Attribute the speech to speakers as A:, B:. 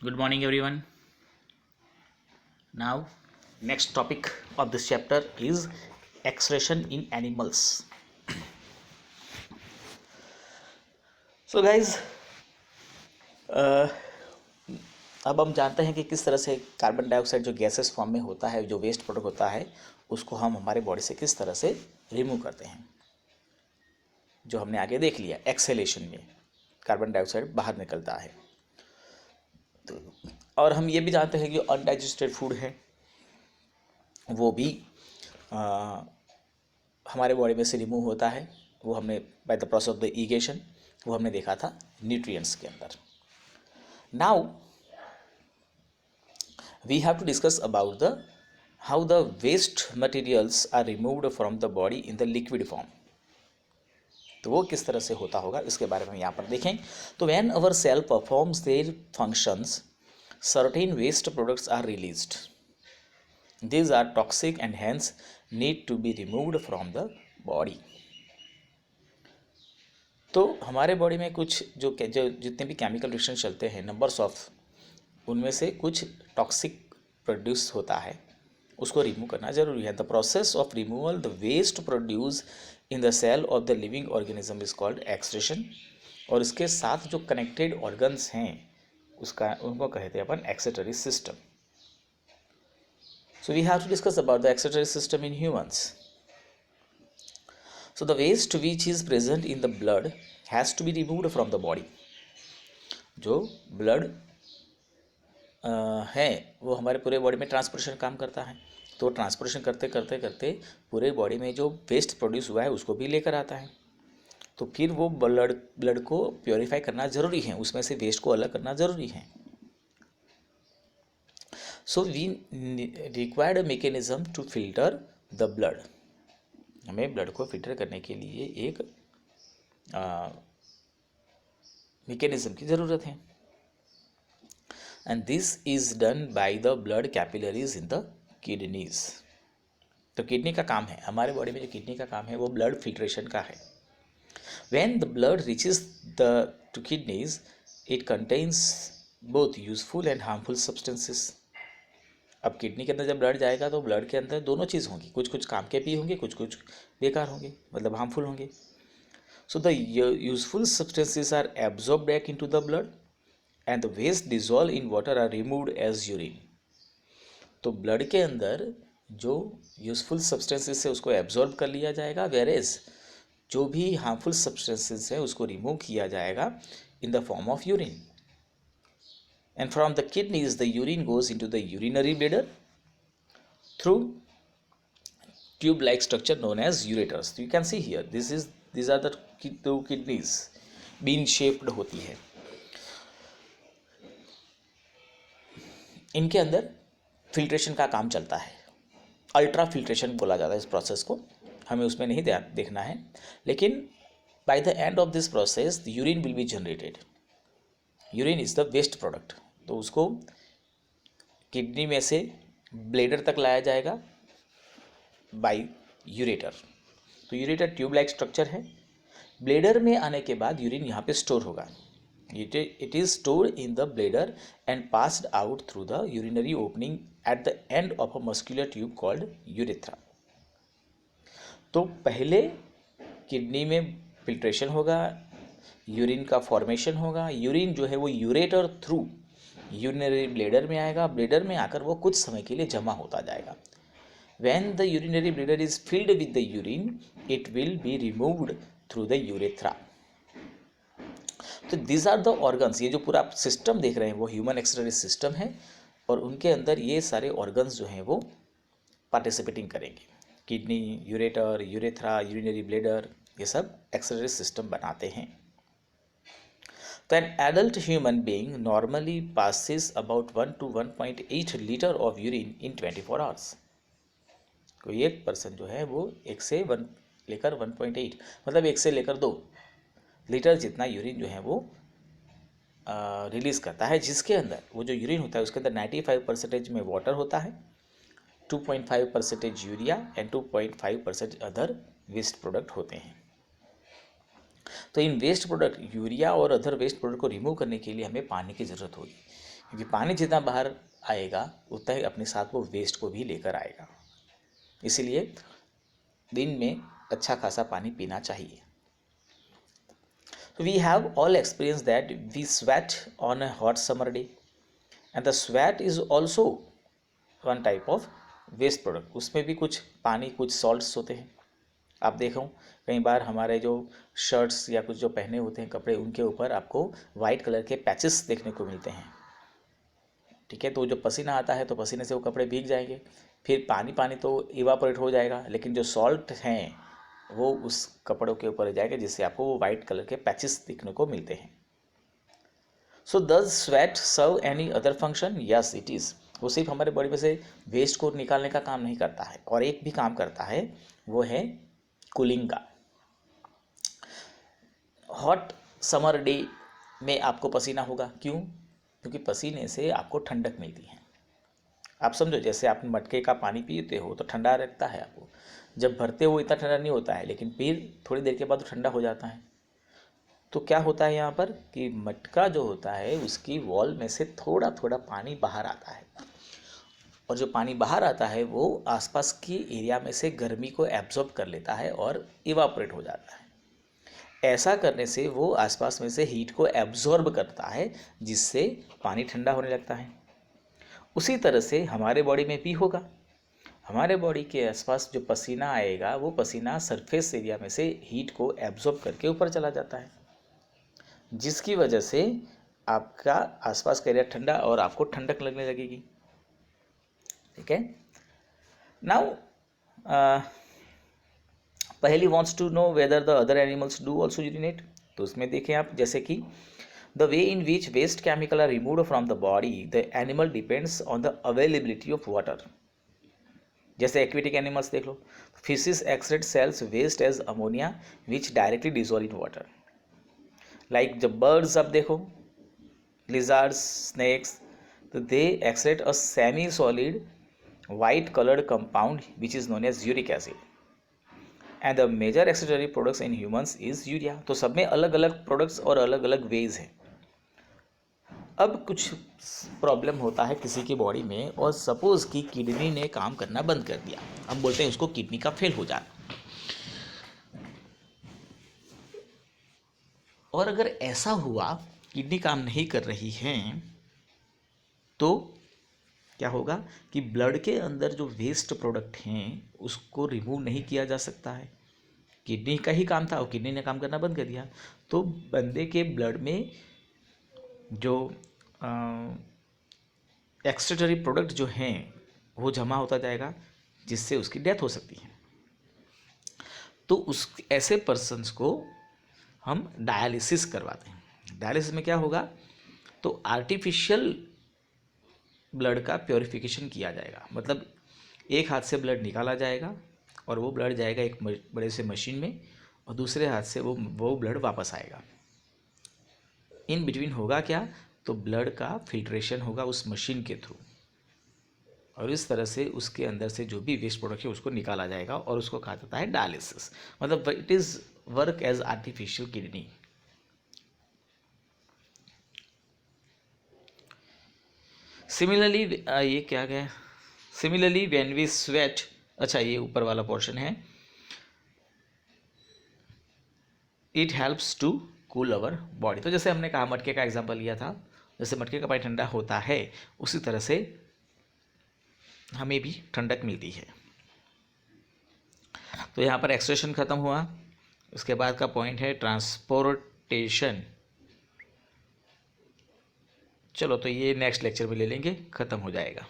A: Good morning, everyone. Now, next topic of this chapter is excretion in animals. So, guys, uh, अब हम जानते हैं कि किस तरह से कार्बन डाइऑक्साइड जो गैसेस फॉर्म में होता है, जो वेस्ट प्रोडक्ट होता है, उसको हम हमारे बॉडी से किस तरह से रिमूव करते हैं। जो हमने आगे देख लिया, एक्सेलेशन में कार्बन डाइऑक्साइड बाहर निकलता है। तो और हम ये भी जानते हैं कि अनडाइजेस्टेड फूड है वो भी हमारे बॉडी में से रिमूव होता है। वो हमने by the process of the egestion वो हमने देखा था न्यूट्रिएंट्स के अंदर। Now we have to discuss about the how the waste materials are removed from the body in the liquid form. तो वो किस तरह से होता होगा इसके बारे में यहाँ पर देखें। तो when our cell performs their functions certain waste products are released. These are toxic and hence need to be removed from the body. तो हमारे बॉडी में कुछ जो जितने भी केमिकल रिएक्शन चलते हैं नंबर्स ऑफ, उनमें से कुछ टॉक्सिक प्रोड्यूस होता है, उसको रिमूव करना जरूरी है। The process of removal the waste produce in the cell of the living organism is called excretion. और इसके साथ जो कनेक्टेड ऑर्गन्स हैं उनको कहते हैं अपन excretory system. So we have to discuss about the excretory system in humans. So the waste which is present in the blood has to be removed from the body. जो blood है वो हमारे पूरे बॉडी में transportation काम करता है। तो ट्रांसपोर्टेशन करते करते करते पूरे बॉडी में जो वेस्ट प्रोड्यूस हुआ है उसको भी लेकर आता है। तो फिर वो ब्लड को प्योरीफाई करना ज़रूरी है, उसमें से वेस्ट को अलग करना ज़रूरी है। So we required a mechanism to filter the blood. हमें ब्लड को फिल्टर करने के लिए एक mechanism की ज़रूरत है। And this is done by the blood capillaries in the kidneys. तो किडनी का काम है, हमारे बॉडी में जो किडनी का काम है वो ब्लड फिल्ट्रेशन का है। When the blood reaches to kidneys, it contains both useful and harmful substances. अब किडनी के अंदर जब ब्लड जाएगा तो ब्लड के अंदर दोनों चीज़ होंगी, कुछ कुछ काम के भी होंगे, कुछ कुछ बेकार होंगे, मतलब हार्मफुल होंगे। So the useful substances are absorb back into the blood and the waste dissolve in water are removed as urine. तो ब्लड के अंदर जो यूजफुल सब्सटेंसेस है उसको एब्जॉर्ब कर लिया जाएगा, वेरेज जो भी हार्मफुल सब्सटेंसेस है उसको रिमूव किया जाएगा in the form of urine. And from the kidneys the urine goes into the urinary bladder through tube like structure known as ureters. So you can see here these are the two kidneys bean shaped होती है। इनके अंदर filtration का काम चलता है, ultra filtration बोला जाता है इस प्रोसेस को, हमें उसमें नहीं देखना है। लेकिन by the end of this process the urine will be generated. Urine is the waste product. तो उसको किडनी में से ब्लेडर तक लाया जाएगा बाय यूरेटर। तो यूरेटर ट्यूब लाइक स्ट्रक्चर है। ब्लेडर में आने के बाद यूरिन यहाँ पे स्टोर होगा। It is stored in the bladder and passed out through the urinary opening at the end of a muscular tube called urethra. तो पहले किडनी में फिल्ट्रेशन होगा, यूरिन का फॉर्मेशन होगा, यूरिन जो है वो यूरेटर थ्रू यूरिनरी ब्लेडर में आएगा, ब्लेडर में आकर वो कुछ समय के लिए जमा होता जाएगा। When the urinary bladder is filled with the urine, it will be removed through the urethra. तो these are the organs, ये जो पूरा सिस्टम देख रहे हैं वो ह्यूमन एक्सक्रीटरी सिस्टम है और उनके अंदर ये सारे ऑर्गन्स जो हैं वो पार्टिसिपेटिंग करेंगे। Kidney, ureter, urethra, urinary bladder, ये सब एक्सक्रीटरी सिस्टम बनाते हैं। तो an adult human being normally passes about 1 to 1.8 liter of urine in 24 hours. कोई एक पर्सन जो है वो 1 से 1 लेकर 1.8 मतलब 1 से लेकर 2 लीटर जितना यूरिन जो है वो रिलीज़ करता है, जिसके अंदर वो जो यूरिन होता है उसके अंदर 95% में वाटर होता है, 2.5% urea and 2.5% other waste product होते हैं। तो इन वेस्ट प्रोडक्ट यूरिया और अदर वेस्ट प्रोडक्ट को रिमूव करने के लिए हमें पानी की ज़रूरत होगी, क्योंकि पानी जितना बाहर आएगा उतना ही अपने साथ वो वेस्ट को भी लेकर आएगा। इसीलिए दिन में अच्छा खासा पानी पीना चाहिए। We have all experienced that we sweat on a hot summer day, and the sweat is also one type of waste product। उसमें भी कुछ पानी, कुछ सॉल्ट्स होते हैं। आप देखो कई बार हमारे जो शर्ट्स या कुछ जो पहने होते हैं कपड़े, उनके ऊपर आपको वाइट कलर के पैचेस देखने को मिलते हैं। ठीक है, तो जब पसीना आता है तो पसीने से वो कपड़े भीग जाएंगे, फिर पानी पानी तो इवापोरेट हो जाएगा, लेकिन जो सॉल्ट हैं वो उस कपड़ों के ऊपर जाएगा, जिससे आपको वो वाइट कलर के पैचेस दिखने को मिलते हैं। So does sweat serve any other function? Yes it is. वो सिर्फ हमारे बॉडी में से वेस्ट को निकालने का काम नहीं करता है, और एक भी काम करता है, वो है कूलिंग का। हॉट समर डे में आपको पसीना होगा, क्यों? क्योंकि पसीने से आपको ठंडक मिलती है। आप समझो, जैसे आप मटके का पानी पीते हो तो ठंडा रखता है आपको, जब भरते हो इतना ठंडा नहीं होता है, लेकिन फिर थोड़ी देर के बाद वो ठंडा हो जाता है। तो क्या होता है यहाँ पर कि मटका जो होता है उसकी वॉल में से थोड़ा थोड़ा पानी बाहर आता है, और जो पानी बाहर आता है वो आसपास की एरिया में से गर्मी को एब्जॉर्ब कर लेता है और इवापोरेट हो जाता है। ऐसा करने से वो आसपास में से हीट को एब्जॉर्ब करता है, जिससे पानी ठंडा होने लगता है। उसी तरह से हमारे बॉडी में भी होगा। हमारे बॉडी के आसपास जो पसीना आएगा वो पसीना सरफेस एरिया में से हीट को एब्जॉर्ब करके ऊपर चला जाता है, जिसकी वजह से आपका आसपास का एरिया ठंडा और आपको ठंडक लगने लगेगी। ठीक है, नाउ पहली wants to know whether the other animals do also urinate. तो उसमें देखें आप, जैसे कि the way in which waste chemical are removed from the body the animal depends on the availability of water. जैसे एक्वेटिक एनिमल्स देख लो, fishes excrete cells waste as ammonia which directly dissolve in water. Like जब birds आप देखो, lizards, snakes, तो they excrete a semi solid white colored compound which is known as uric acid, and the major excretory products in humans is urea। तो सब में अलग अलग products और अलग अलग वेज हैं। अब कुछ प्रॉब्लम होता है किसी की बॉडी में, और सपोज कि किडनी ने काम करना बंद कर दिया, हम बोलते हैं उसको किडनी का फेल हो जाना। और अगर ऐसा हुआ, किडनी काम नहीं कर रही है, तो क्या होगा कि ब्लड के अंदर जो वेस्ट प्रोडक्ट हैं उसको रिमूव नहीं किया जा सकता है। किडनी का ही काम था और किडनी ने काम करना बंद कर दिया, तो बंदे के ब्लड में जो एक्सक्रीटरी प्रोडक्ट जो हैं वो जमा होता जाएगा, जिससे उसकी डेथ हो सकती है। तो उस ऐसे पर्सन्स को हम डायलिसिस करवाते हैं। डायलिसिस में क्या होगा, तो आर्टिफिशियल ब्लड का प्योरीफिकेशन किया जाएगा। मतलब एक हाथ से ब्लड निकाला जाएगा और वो ब्लड जाएगा एक बड़े से मशीन में, और दूसरे हाथ से वो ब्लड वापस आएगा। इन बिटवीन होगा क्या, तो ब्लड का फिल्ट्रेशन होगा उस मशीन के थ्रू, और इस तरह से उसके अंदर से जो भी वेस्ट प्रोडक्ट है उसको निकाला जाएगा, और उसको कहा जाता है डायलिसिस। मतलब it is work as artificial kidney. Similarly ये क्या गया, सिमिलरली व्हेन वी स्वेट, अच्छा ये ऊपर वाला पोर्शन है, it helps to cool our body. तो जैसे हमने कहा, मटके का एग्जांपल लिया था, जैसे मटके का पानी ठंडा होता है उसी तरह से हमें भी ठंडक मिलती है। तो यहाँ पर एक्सप्रेशन खत्म हुआ। उसके बाद का पॉइंट है ट्रांसपोर्टेशन। चलो तो ये नेक्स्ट लेक्चर में ले लेंगे, ख़त्म हो जाएगा।